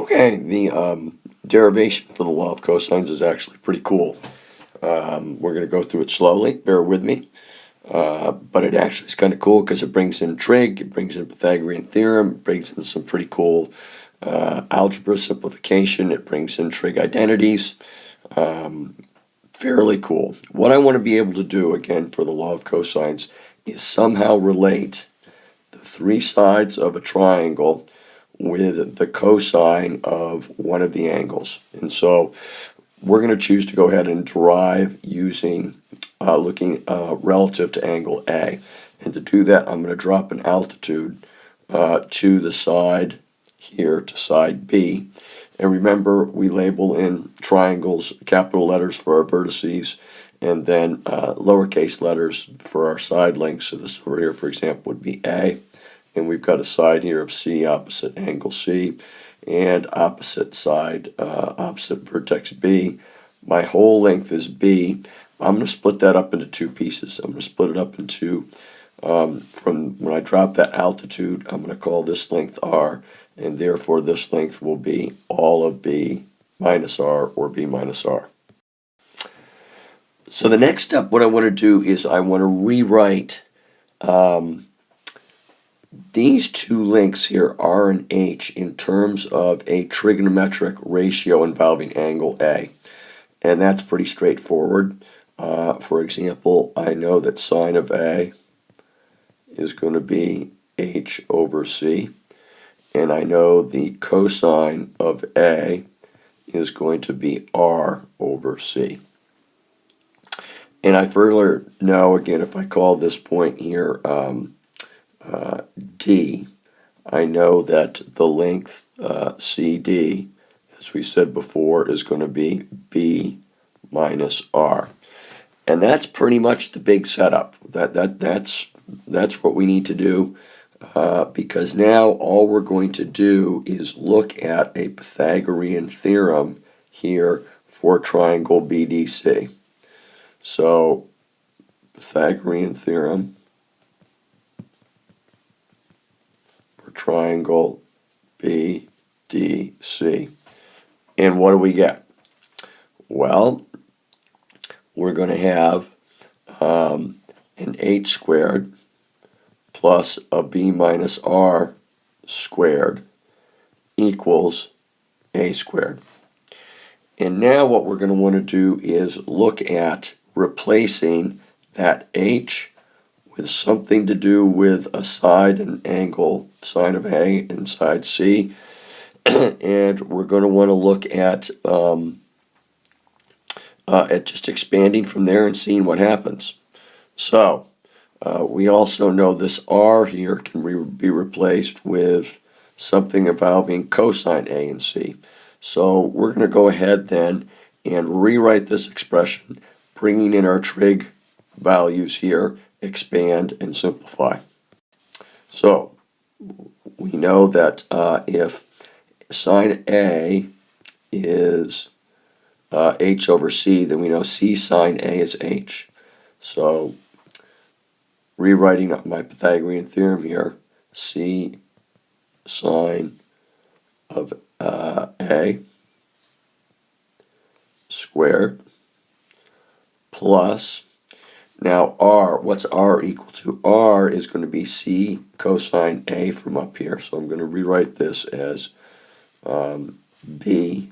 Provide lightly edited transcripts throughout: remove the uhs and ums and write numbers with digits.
Okay, the derivation for the law of cosines is actually pretty cool. We're going to go through it slowly, bear with me. But it actually is kind of cool because it brings in trig, it brings in Pythagorean theorem, it brings in some pretty cool algebra simplification, it brings in trig identities. Fairly cool. What I want to be able to do, again, for the law of cosines is somehow relate the three sides of a triangle with the cosine of one of the angles. And so we're going to choose to go ahead and derive using looking relative to angle A. And to do that, I'm going to drop an altitude to the side here, to side B. And remember, we label in triangles capital letters for our vertices and then lowercase letters for our side lengths. So this over here, for example, would be A. And we've got a side here of C opposite angle C and opposite side, opposite vertex B. My whole length is B. I'm going to split that up into two pieces. I'm going to split it up into, from when I drop that altitude, I'm going to call this length R, and therefore this length will be all of B minus R, or B minus R. So the next step, what I want to do is I want to rewrite these two lengths here, R and H, in terms of a trigonometric ratio involving angle A. And that's pretty straightforward. For example, I know that sine of A is going to be H over C. And I know the cosine of A is going to be R over C. And I further know, again, if I call this point here D, I know that the length CD, as we said before, is going to be B minus R. And that's pretty much the big setup. That's what we need to do because now all we're going to do is look at a Pythagorean theorem here for triangle BDC. So Pythagorean theorem for triangle BDC. And what do we get? Well, we're going to have an H squared plus a B minus R squared equals A squared. And now what we're going to want to do is look at replacing that H with something to do with a side and angle, sine of A and side C. And we're going to want to look at just expanding from there and seeing what happens. So we also know this R here can be replaced with something involving cosine A and C. So we're going to go ahead then and rewrite this expression, bringing in our trig values here, expand and simplify. So we know that if sine A is H over C, then we know C sine A is H. So rewriting my Pythagorean theorem here, C sine of A squared plus, now R, what's R equal to? R is going to be C cosine A from up here. So I'm going to rewrite this as B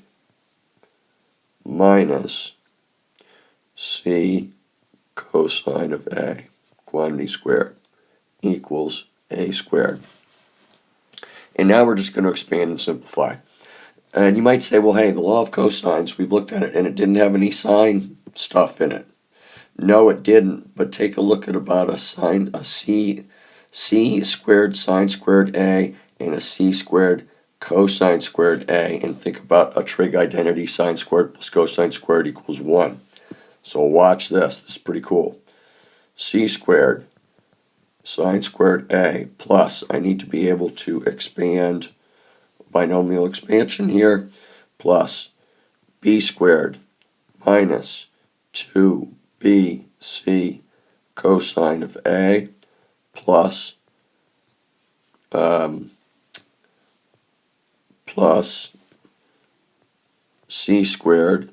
minus C cosine of A, quantity squared, equals A squared. And now we're just going to expand and simplify. And you might say, well, hey, the law of cosines, we've looked at it, and it didn't have any sine stuff in it. No, it didn't, but take a look at about a C squared sine squared A and a C squared cosine squared A, and think about a trig identity, sine squared plus cosine squared equals 1. So watch this. This is pretty cool. C squared sine squared A plus, I need to be able to expand binomial expansion here, plus B squared minus 2BC cosine of A plus c squared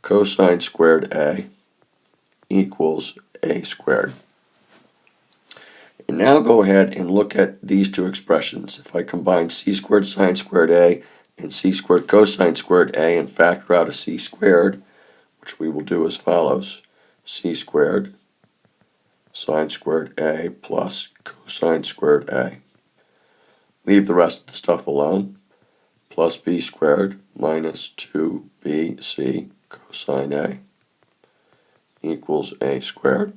cosine squared a equals a squared. And now go ahead and look at these two expressions. If I combine c squared sine squared a and c squared cosine squared a and factor out a c squared, which we will do as follows: c squared sine squared a plus cosine squared a. Leave the rest of the stuff alone. Plus b squared minus 2bc cosine a equals a squared.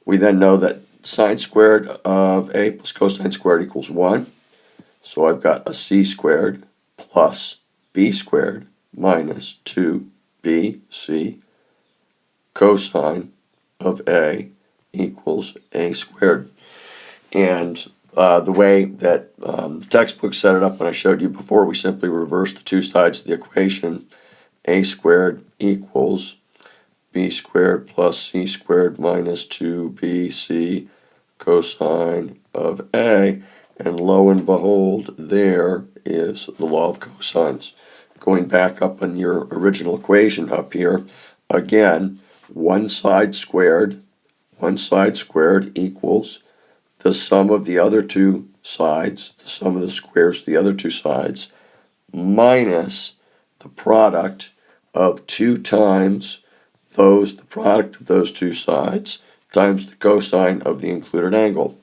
We then know that sine squared of a plus cosine squared equals 1. So I've got a c squared plus b squared minus 2bc cosine of a equals a squared. And the way that the textbook set it up when I showed you before, we simply reverse the two sides of the equation. A squared equals b squared plus c squared minus 2bc cosine of a, and lo and behold, there is the law of cosines. Going back up on your original equation up here, again, one side squared equals the sum of the other two sides, the sum of the squares of the other two sides, minus the product of 2 times the product of those two sides times the cosine of the included angle.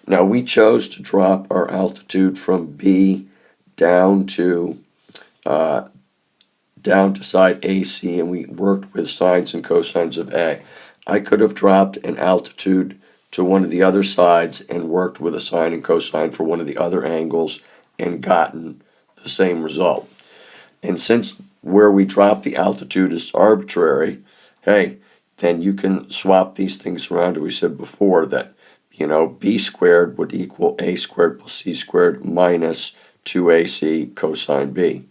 Now we chose to drop our altitude from B down to side AC, and we worked with sines and cosines of A. I could have dropped an altitude to one of the other sides and worked with a sine and cosine for one of the other angles and gotten the same result. And since where we drop the altitude is arbitrary, hey, then you can swap these things around. We said before that, b squared would equal a squared plus c squared minus 2ac cosine b.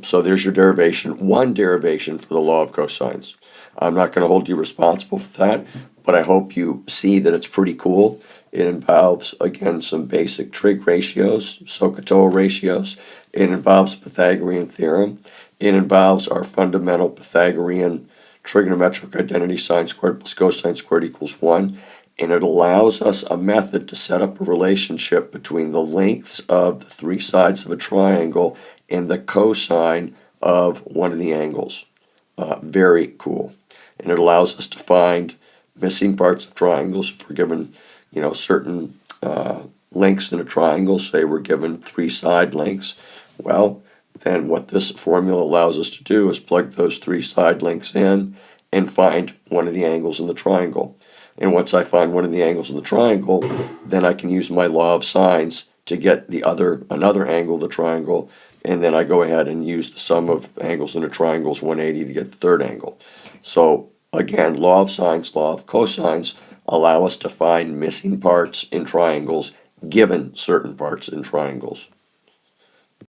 So there's your derivation, one derivation for the law of cosines. I'm not going to hold you responsible for that, but I hope you see that it's pretty cool. It involves, again, some basic trig ratios, SOHCAHTOA ratios. It involves Pythagorean theorem. It involves our fundamental Pythagorean trigonometric identity, sine squared plus cosine squared equals 1. And it allows us a method to set up a relationship between the lengths of the three sides of a triangle and the cosine of one of the angles. Very cool. And it allows us to find missing parts of triangles. If we're given, certain lengths in a triangle, say we're given 3 side lengths, well, then what this formula allows us to do is plug those 3 side lengths in and find one of the angles in the triangle. And once I find one of the angles in the triangle, then I can use my law of sines to get another angle of the triangle, and then I go ahead and use the sum of angles in a triangle is 180 to get the third angle. So again, law of sines, law of cosines allow us to find missing parts in triangles given certain parts in triangles.